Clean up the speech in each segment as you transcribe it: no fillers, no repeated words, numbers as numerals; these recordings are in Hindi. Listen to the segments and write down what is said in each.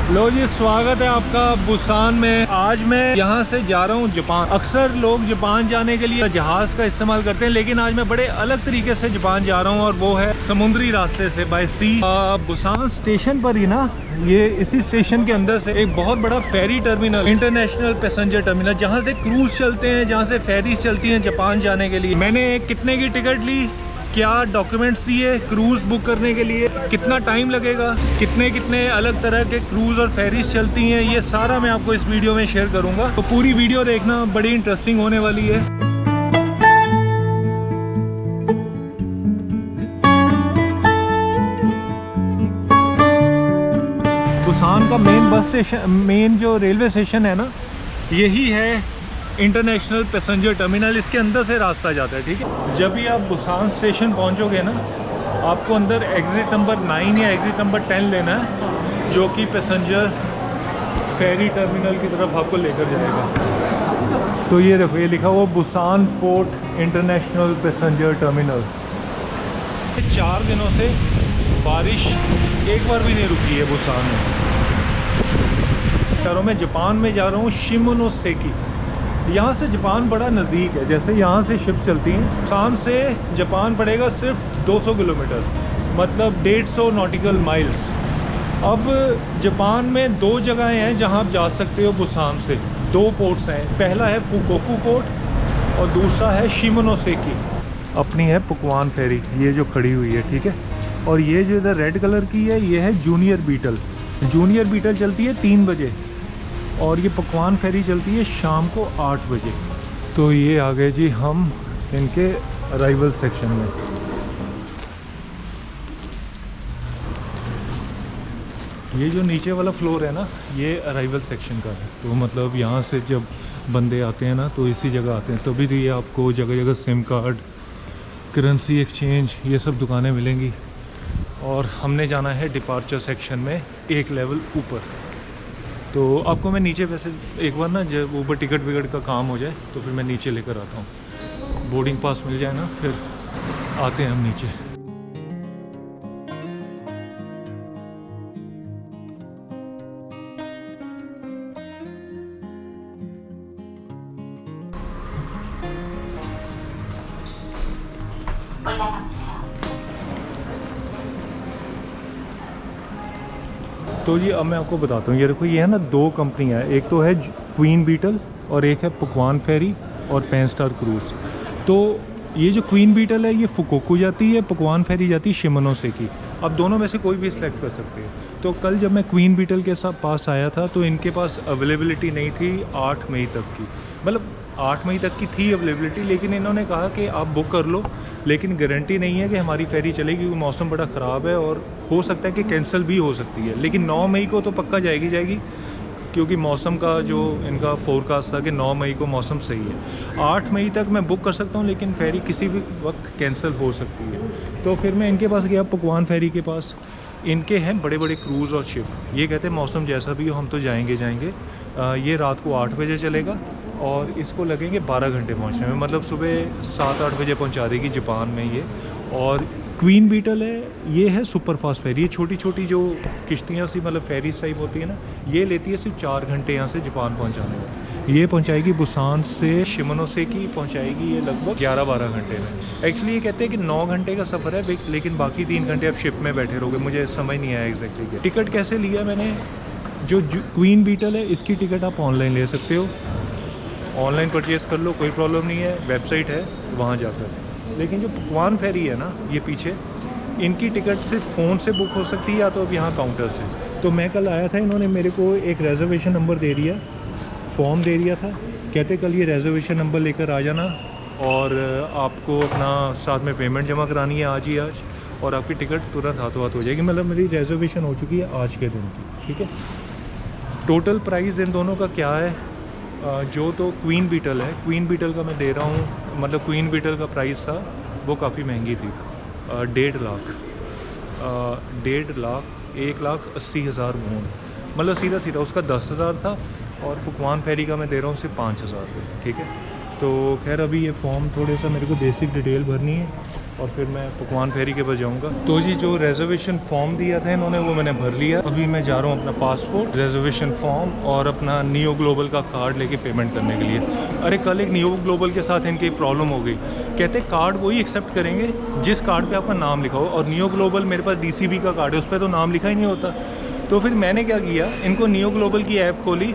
लो जी, स्वागत है आपका बुसान में। आज मैं यहाँ से जा रहा हूँ जापान। अक्सर लोग जापान जाने के लिए जहाज़ का इस्तेमाल करते हैं, लेकिन आज मैं बड़े अलग तरीके से जापान जा रहा हूँ और वो है समुद्री रास्ते से, बाय सी। बुसान स्टेशन पर ही ना, ये इसी स्टेशन के अंदर से एक बहुत बड़ा फेरी टर्मिनल, इंटरनेशनल पैसेंजर टर्मिनल, जहाँ से क्रूज चलते हैं, जहाँ से फेरी चलती हैं जापान जाने के लिए। मैंने कितने की टिकट ली, क्या डॉक्यूमेंट्स दिए क्रूज़ बुक करने के लिए, कितना टाइम लगेगा, कितने अलग तरह के क्रूज़ और फेरीज चलती हैं, ये सारा मैं आपको इस वीडियो में शेयर करूंगा। तो पूरी वीडियो देखना, बड़ी इंटरेस्टिंग होने वाली है। बुसान का मेन बस स्टेशन, मेन जो रेलवे स्टेशन है ना, यही है इंटरनेशनल पैसेंजर टर्मिनल। इसके अंदर से रास्ता जाता है, ठीक है। जब भी आप बुसान स्टेशन पहुंचोगे ना, आपको अंदर एग्ज़िट नंबर 9 या एग्ज़िट नंबर 10 लेना है, जो कि पैसेंजर फेरी टर्मिनल की तरफ आपको लेकर जाएगा। तो ये देखो, ये लिखा हुआ Busan port international passenger terminal. 4 दिनों से बारिश एक बार भी नहीं रुकी है बुसान में। मैं जापान में जा रहा हूँ शिमोनोसेकी। यहाँ से जापान बड़ा नज़दीक है, जैसे यहाँ से शिप चलती हैं। बुसान से जापान पड़ेगा सिर्फ 200 किलोमीटर, मतलब 150 नॉटिकल माइल्स। अब जापान में 2 जगहें हैं जहाँ आप जा सकते हो बुसान से। 2 पोर्ट्स हैं, पहला है फुकोकू पोर्ट और दूसरा है शिमोनोसेकी। अपनी है पुकवान फेरी, ये जो खड़ी हुई है, ठीक है। और ये जो इधर रेड कलर की है, ये है जूनियर बीटल। जूनियर बीटल चलती है 3 बजे और ये पकवान फेरी चलती है शाम को 8 बजे। तो ये आ गए जी हम इनके अराइवल सेक्शन में। ये जो नीचे वाला फ्लोर है ना, ये अराइवल सेक्शन का है। तो मतलब यहाँ से जब बंदे आते हैं ना, तो इसी जगह आते हैं। तभी तो ये आपको जगह जगह सिम कार्ड, करेंसी एक्सचेंज, ये सब दुकानें मिलेंगी। और हमने जाना है डिपार्चर सेक्शन में, एक लेवल ऊपर। तो आपको मैं नीचे, वैसे एक बार ना जब ऊपर टिकट विकट का काम हो जाए तो फिर मैं नीचे लेकर आता हूँ। बोर्डिंग पास मिल जाए ना, फिर आते हैं हम नीचे। तो जी अब मैं आपको बताता हूँ। ये देखो, ये है ना 2 कंपनियाँ हैं, एक तो है क्वीन बीटल और एक है पुकवान फेरी और 5 स्टार क्रूज़। तो ये जो क्वीन बीटल है, ये फुकोकू जाती है, पुकवान फेरी जाती है शिमोनोसेकी। अब दोनों में से कोई भी सिलेक्ट कर सकते हैं। तो कल जब मैं क्वीन बीटल के साथ पास आया था, तो इनके पास अवेलेबिलिटी नहीं थी 8 मई तक की। मतलब 8 मई तक की थी अवेलेबिलिटी, लेकिन इन्होंने कहा कि आप बुक कर लो, लेकिन गारंटी नहीं है कि हमारी फेरी चलेगी, क्योंकि मौसम बड़ा ख़राब है और हो सकता है कि कैंसिल भी हो सकती है। लेकिन 9 मई को तो पक्का जाएगी, क्योंकि मौसम का जो इनका फोरकास्ट था कि 9 मई को मौसम सही है। 8 मई तक मैं बुक कर सकता हूँ, लेकिन फेरी किसी भी वक्त कैंसिल हो सकती है। तो फिर मैं इनके पास गया, पकवान फेरी के पास। इनके हैं बड़े बड़े क्रूज़ और शिप। ये कहते हैं मौसम जैसा भी हो हम तो जाएंगे। ये रात को 8 बजे चलेगा और इसको लगेंगे 12 घंटे पहुंचने में, मतलब सुबह 7-8 बजे पहुंचा देगी जापान में ये। और क्वीन बीटल है, ये है सुपर फास्ट फेरी। ये छोटी छोटी जो किश्तियाँ सी, मतलब फेरीज टाइप होती है ना, ये लेती है सिर्फ 4 घंटे यहाँ से जापान पहुँचाने में। ये पहुँचाएगी बुसान से शिमोनोसेकी, पहुँचाएगी ये लगभग 11-12 घंटे में। एक्चुअली ये कहते हैं कि 9 घंटे का सफ़र है, लेकिन बाकी 3 घंटे आप शिप में बैठे रहोगे। मुझे समझ नहीं आया एग्जैक्टली। टिकट कैसे लिया मैंने, जो क्वीन बीटल है इसकी टिकट आप ऑनलाइन ले सकते हो, ऑनलाइन परचेज़ कर लो, कोई प्रॉब्लम नहीं है, वेबसाइट है वहाँ जाकर। लेकिन जो पकवान फेरी है ना, ये पीछे, इनकी टिकट सिर्फ फ़ोन से बुक हो सकती है या तो अब यहाँ काउंटर से। तो मैं कल आया था, इन्होंने मेरे को एक रिजर्वेशन नंबर दे दिया, फॉर्म दे दिया था। कहते कल ये रिजर्वेशन नंबर लेकर आ जाना और आपको अपना साथ में पेमेंट जमा करानी है आज ही आज, और आपकी टिकट तुरंत हाथों हाथ हो जाएगी। मतलब मेरी रिजर्वेशन हो चुकी है आज के दिन की, ठीक है। टोटल प्राइस इन दोनों का क्या है, जो तो क्वीन बीटल है, क्वीन बीटल का मैं दे रहा हूँ, मतलब क्वीन बीटल का प्राइस था वो काफ़ी महंगी थी, 1.5 लाख, 1,80,000 वोन, मतलब सीधा उसका 10,000 था। और पुकवान फेरी का मैं दे रहा हूँ सिर्फ 5,000 रुपये, ठीक है। तो खैर अभी ये फॉर्म थोड़े सा मेरे को बेसिक डिटेल भरनी है और फिर मैं पकवान फेरी के पास जाऊंगा। तो जी जो रिजर्वेशन फॉर्म दिया था इन्होंने वो मैंने भर लिया। अभी मैं जा रहा हूँ अपना पासपोर्ट, रिजर्वेशन फॉर्म और अपना नियो ग्लोबल का कार्ड लेके पेमेंट करने के लिए। अरे कल एक नियो ग्लोबल के साथ इनकी प्रॉब्लम हो गई, कहते कार्ड वही एक्सेप्ट करेंगे जिस कार्ड पे आपका नाम लिखा हो, और नियो ग्लोबल मेरे पास DCB का कार्ड है, उस पर तो नाम लिखा ही नहीं होता। तो फिर मैंने क्या किया, इनको नियो ग्लोबल की ऐप खोली,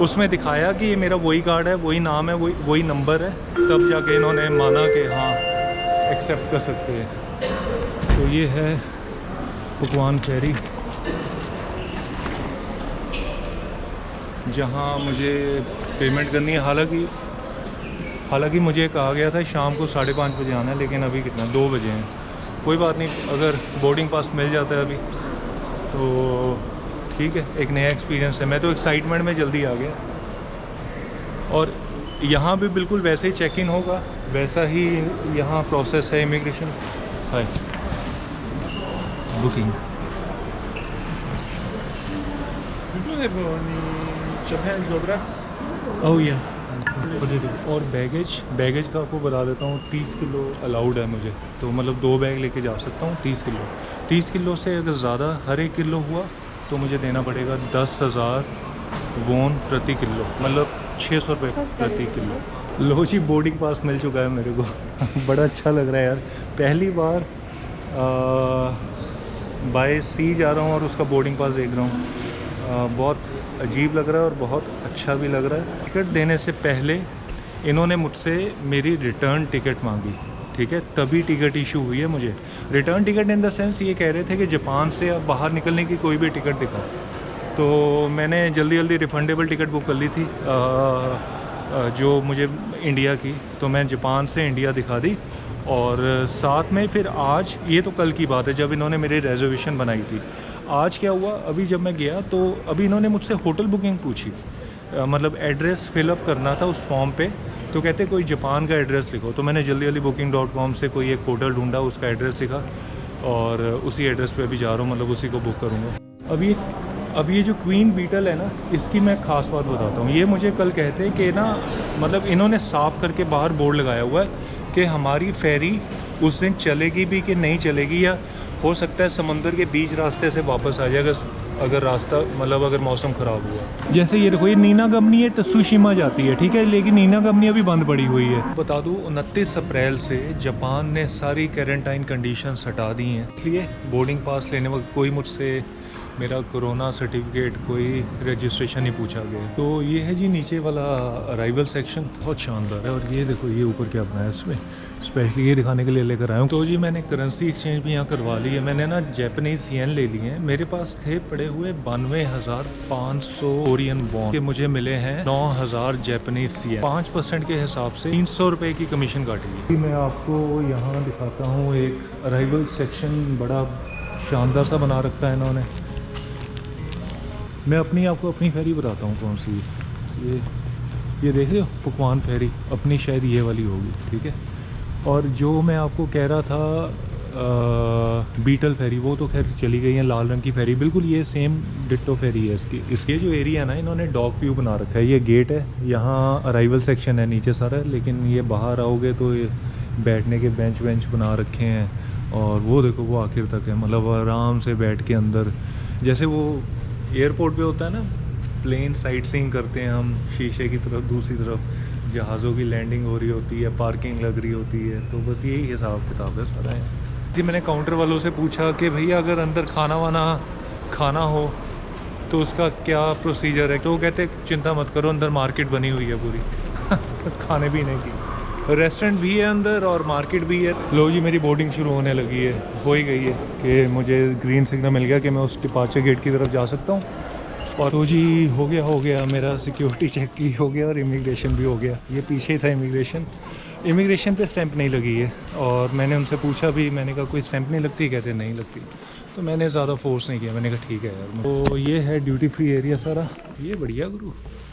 उसमें दिखाया कि ये मेरा वही कार्ड है, वही नाम है, वही नंबर है, तब जाके इन्होंने माना कि हाँ एक्सेप्ट कर सकते हैं। तो ये है पकवान फेरी, जहाँ मुझे पेमेंट करनी है। हालांकि मुझे कहा गया था शाम को 5:30 बजे आना है, लेकिन अभी कितना 2 बजे हैं। कोई बात नहीं, अगर बोर्डिंग पास मिल जाता है अभी तो ठीक है, एक नया एक्सपीरियंस है। मैं तो एक्साइटमेंट में जल्दी आ गया। और यहाँ भी बिल्कुल वैसे ही चेक इन होगा, वैसा ही यहाँ प्रोसेस है इमिग्रेशन है, बुकिंग। ओह या और बैगेज का आपको बता देता हूँ, 30 किलो अलाउड है मुझे, तो मतलब 2 बैग लेके जा सकता हूँ। 30 किलो से अगर ज़्यादा हर 1 किलो हुआ तो मुझे देना पड़ेगा 10,000 वोन प्रति किलो, मतलब 600 रुपये प्रति किलो। लो जी बोर्डिंग पास मिल चुका है मेरे को बड़ा अच्छा लग रहा है यार, पहली बार बाय सी जा रहा हूँ और उसका बोर्डिंग पास देख रहा हूँ। बहुत अजीब लग रहा है और बहुत अच्छा भी लग रहा है। टिकट देने से पहले इन्होंने मुझसे मेरी रिटर्न टिकट मांगी, ठीक है, तभी टिकट इशू हुई है मुझे। Return ticket in the sense ये कह रहे थे कि जापान से अब बाहर निकलने की कोई भी टिकट दिखाओ, तो मैंने जल्दी रिफंडेबल टिकट बुक कर ली थी जो मुझे इंडिया की, तो मैं जापान से इंडिया दिखा दी। और साथ में फिर आज, ये तो कल की बात है जब इन्होंने मेरी रिजर्वेशन बनाई थी, आज क्या हुआ, अभी जब मैं गया तो अभी इन्होंने मुझसे होटल बुकिंग पूछी, मतलब एड्रेस फिलअप करना था उस फॉर्म पे, तो कहते कोई जापान का एड्रेस लिखो। तो मैंने जल्दी booking.com से कोई एक होटल ढूंढा, उसका एड्रेस लिखा और उसी एड्रेस पे अभी जा रहा हूँ, मतलब उसी को बुक करूँगा। अब ये जो क्वीन बीटल है ना, इसकी मैं ख़ास बात बताता हूँ। ये मुझे कल कहते कि ना, मतलब इन्होंने साफ़ करके बाहर बोर्ड लगाया हुआ है कि हमारी फेरी उस दिन चलेगी भी कि नहीं चलेगी, या हो सकता है समंदर के बीच रास्ते से वापस आ जाएगा अगर रास्ता, मतलब अगर मौसम ख़राब हुआ। जैसे ये देखो, ये नीनागम्नी है त्सुशिमा जाती है, ठीक है, लेकिन नीनागम्नी अभी बंद पड़ी हुई है। बता दूँ 29 अप्रैल से जापान ने सारी क्वारंटाइन कंडीशंस हटा दी हैं, इसलिए बोर्डिंग पास लेने वक्त कोई मुझसे मेरा कोरोना सर्टिफिकेट, कोई रजिस्ट्रेशन नहीं पूछा गया। तो ये है जी नीचे वाला अराइवल सेक्शन, बहुत शानदार है। और ये देखो ये ऊपर क्या बनाया है, इसमें स्पेशली ये दिखाने के लिए लेकर आया हूँ। तो जी मैंने करेंसी एक्सचेंज भी यहाँ करवा ली है। मैंने ना जापानीज़ येन ले लिए हैं, मेरे पास थे पड़े हुए 92,500 कोरियन वॉन के, मुझे मिले हैं 9,000 जापानीज़ येन। 5% के हिसाब से 300 रुपये की कमीशन काटेगी। मैं आपको यहाँ दिखाता हूँ एक अराइवल सेक्शन, बड़ा शानदार सा बना रखा है इन्होंने। मैं आपको अपनी फेरी बताता हूँ कौन सी, ये देख रहे हो पकवान फेरी, अपनी शायद ये वाली होगी, ठीक है। और जो मैं आपको कह रहा था बीटल फेरी, वो तो खैर चली गई है, लाल रंग की फेरी, बिल्कुल ये सेम डिट्टो फेरी है इसकी। इसके जो एरिया है ना, इन्होंने डॉग व्यू बना रखा है। ये गेट है, यहाँ अराइवल सेक्शन है नीचे सारा, लेकिन ये बाहर आओगे तो ये बैठने के बेंच बना रखे हैं। और वो देखो वो आखिर तक है, मतलब आराम से बैठ के अंदर, जैसे वो एयरपोर्ट पे होता है ना, प्लेन साइट सीइंग करते हैं हम, शीशे की तरफ, दूसरी तरफ जहाज़ों की लैंडिंग हो रही होती है, पार्किंग लग रही होती है, तो बस यही हिसाब किताब है सारा है। जी मैंने काउंटर वालों से पूछा कि भैया अगर अंदर खाना हो तो उसका क्या प्रोसीजर है, तो वो कहते चिंता मत करो, अंदर मार्केट बनी हुई है पूरी खाने पीने की, रेस्टोरेंट भी है अंदर और मार्केट भी है। लो जी मेरी बोर्डिंग शुरू होने लगी है, हो ही गई है कि मुझे ग्रीन सिग्नल मिल गया कि मैं उस डिपार्चर गेट की तरफ जा सकता हूँ। और तो जी हो गया मेरा सिक्योरिटी चेक की हो गया और इमिग्रेशन भी हो गया। ये पीछे ही था इमिग्रेशन पे स्टैंप नहीं लगी है, और मैंने उनसे पूछा भी, मैंने कहा कोई स्टैंप नहीं लगती, कहते नहीं लगती, तो मैंने ज़्यादा फोर्स नहीं किया, मैंने कहा ठीक है यार। तो ये है ड्यूटी फ्री एरिया सारा, ये बढ़िया गुरु,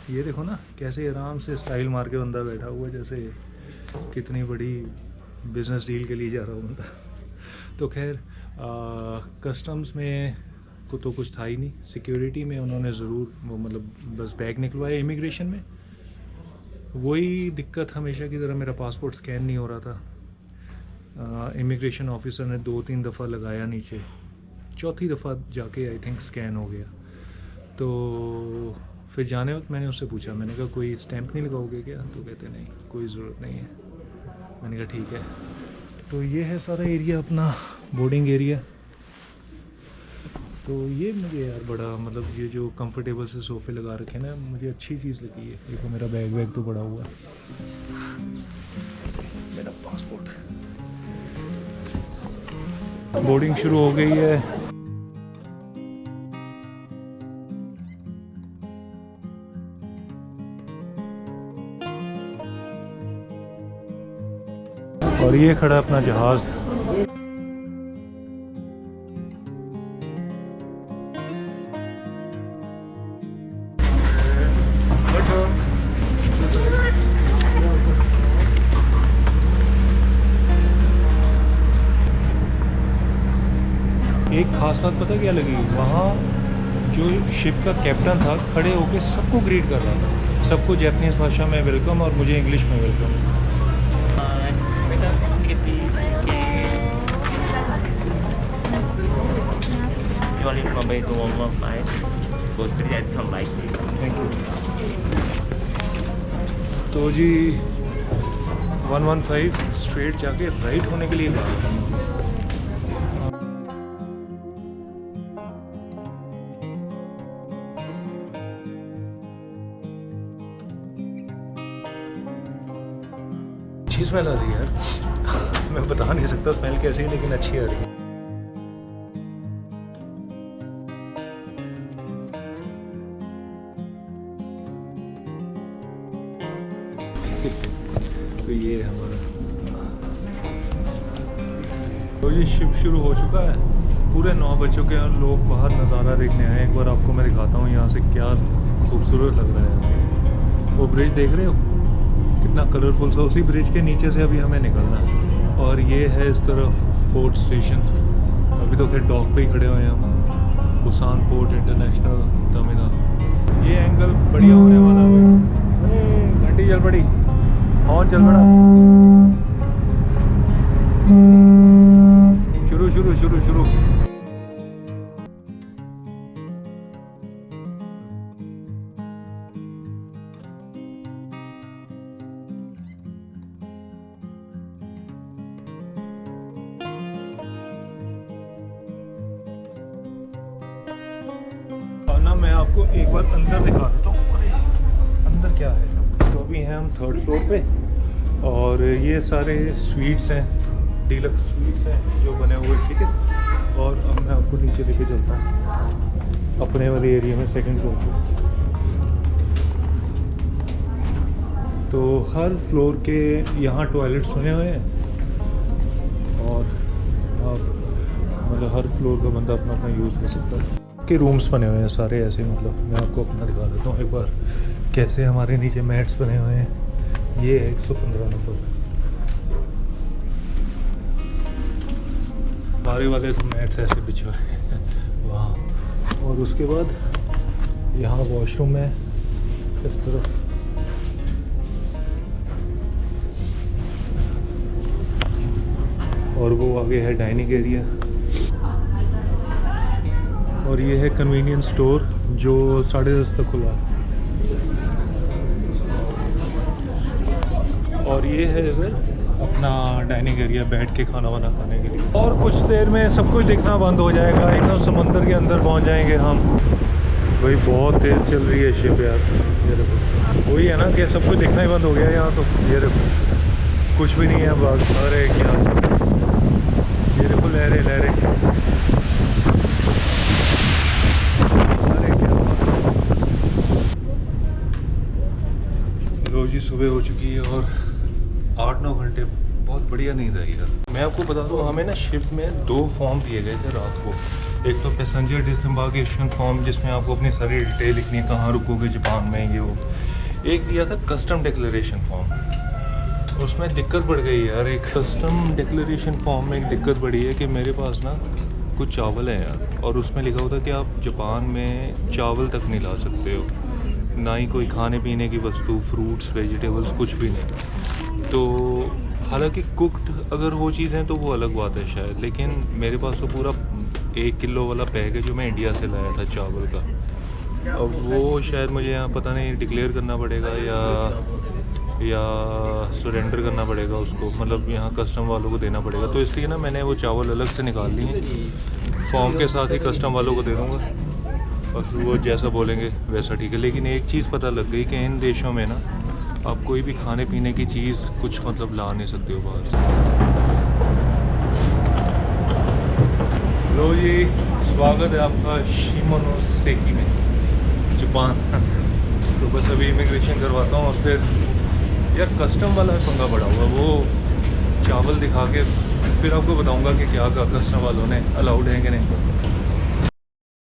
ये देखो ना कैसे आराम से स्टाइल मार के बंदा बैठा हुआ है, जैसे कितनी बड़ी बिज़नेस डील के लिए जा रहा हूँ बंदा। तो खैर कस्टम्स में को तो कुछ था ही नहीं, सिक्योरिटी में उन्होंने ज़रूर वो मतलब बस बैग निकलवाया। इमिग्रेशन में वही दिक्कत हमेशा की तरह, मेरा पासपोर्ट स्कैन नहीं हो रहा था, इमिग्रेशन ऑफिसर ने 2-3 दफ़ा लगाया नीचे, चौथी दफ़ा जाके आई थिंक स्कैन हो गया। तो फिर जाने वक्त मैंने उससे पूछा, मैंने कहा कोई स्टैंप नहीं लगाओगे क्या? तो कहते नहीं, कोई ज़रूरत नहीं है। मैंने कहा ठीक है। तो ये है सारा एरिया अपना बोर्डिंग एरिया। तो ये मुझे यार बड़ा मतलब ये जो कंफर्टेबल से सोफ़े लगा रखे हैं ना, मुझे अच्छी चीज़ लगी है। देखो मेरा बैग वैग तो पड़ा हुआ है, मेरा पासपोर्ट। बोर्डिंग शुरू हो गई है। और ये खड़ा अपना जहाज़। एक खास बात पता क्या लगी, वहाँ जो शिप का कैप्टन था खड़े होके सबको ग्रीट कर रहा था, सबको जापानीज़ भाषा में वेलकम और मुझे इंग्लिश में वेलकम। Thank you. तो जी 115 स्ट्रेट जाके राइट होने के लिए अच्छी स्मेल आ रही है यार। मैं बता नहीं सकता स्मेल कैसी है, लेकिन अच्छी आ रही है। तो ये हमारा, तो ये शिप शुरू हो चुका है। पूरे 9 बज चुके हैं और लोग बाहर नज़ारा देखने आए। एक बार आपको मैं दिखाता हूँ यहाँ से, क्या खूबसूरत लग रहा है। वो ब्रिज देख रहे हो कितना कलरफुल सा, उसी ब्रिज के नीचे से अभी हमें निकलना है। और ये है इस तरफ पोर्ट स्टेशन। अभी तो खैर डॉक पे ही खड़े हुए हैं हम, बुसान पोर्ट इंटरनेशनल टर्मिनल। ये एंगल बढ़िया होने वाला है। घंटी चल पड़ी, हॉर्न चल पड़ा, शुरू शुरू शुरू शुरू। ना मैं आपको एक बार अंदर दिखा देता हूँ। अरे अंदर क्या है। तो अभी हैं हम 3rd फ्लोर पे और ये सारे स्वीट्स हैं, डीलक्स स्वीट्स हैं जो बने हुए, ठीक है। और अब मैं आपको नीचे लेके चलता हूँ अपने वाले एरिया में, 2nd फ्लोर पे। तो हर फ्लोर के यहाँ टॉयलेट्स बने हुए हैं और आप मतलब हर फ्लोर का बंदा अपना अपना यूज़ कर सकता है। के रूम्स बने हुए हैं सारे ऐसे, मतलब मैं आपको अपना दिखा देता हूँ एक बार कैसे हमारे नीचे मैट्स बने हुए हैं। ये है 115 नंबर। हमारे वाले तो मैट्स ऐसे बिछे हुए हैं वहाँ। और उसके बाद यहाँ वॉशरूम है इस तरफ। और वो आगे है डाइनिंग एरिया। और ये है कन्वीनियंस स्टोर जो 10:30 तक खुला है। और ये है सर अपना डाइनिंग एरिया, बैठ के खाना वाना खाने के लिए। और कुछ देर में सब कुछ दिखना बंद हो जाएगा, एकदम समंदर के अंदर पहुंच जाएंगे हम। भाई बहुत तेज़ चल रही है शिप यार। ये देखो, वही है ना कि सब कुछ दिखना ही बंद हो गया यहाँ। तो ये देखो कुछ भी नहीं है अब। अरे क्या, ये देखो लहरें लहरें। जी सुबह हो चुकी है और 8-9 घंटे बहुत बढ़िया नींद आई यार। मैं आपको बता दूं, हमें ना शिप में 2 फॉर्म दिए गए थे रात को। एक तो पैसेंजर डिसएम्बार्केशन फॉर्म जिसमें आपको अपनी सारी डिटेल लिखनी है, कहाँ रुकोगे जापान में, ये वो। एक दिया था कस्टम डिक्लेरेशन फॉर्म। उसमें दिक्कत बढ़ गई यार। एक कस्टम डिक्लेरेशन फॉर्म में एक दिक्कत बढ़ी है कि मेरे पास ना कुछ चावल है यार, और उसमें लिखा होता है कि आप जापान में चावल तक नहीं ला सकते हो, ना ही कोई खाने पीने की वस्तु, फ्रूट्स, वेजिटेबल्स, कुछ भी नहीं। तो हालांकि कुक्ड अगर वो चीज़ें तो वो अलग बात है शायद, लेकिन मेरे पास तो पूरा 1 किलो वाला पैक है जो मैं इंडिया से लाया था चावल का। अब वो शायद मुझे यहाँ पता नहीं डिक्लेयर करना पड़ेगा या सरेंडर करना पड़ेगा उसको, मतलब यहाँ कस्टम वालों को देना पड़ेगा। तो इसलिए ना मैंने वो चावल अलग से निकाल लिए, फॉर्म के साथ ही कस्टम वालों को दे दूँगा और फिर वो जैसा बोलेंगे वैसा ठीक है। लेकिन एक चीज़ पता लग गई कि इन देशों में ना आप कोई भी खाने पीने की चीज़ कुछ मतलब ला नहीं सकते हो बाहर। लो जी, स्वागत है आपका शिमोनोसेकी में, जापान। तो बस अभी इमिग्रेशन करवाता हूँ और फिर यार कस्टम वाला पंगा पड़ा हुआ, वो चावल दिखा के फिर आपको बताऊंगा कि क्या कहा कस्टम वालों ने, अलाउड है कि नहीं।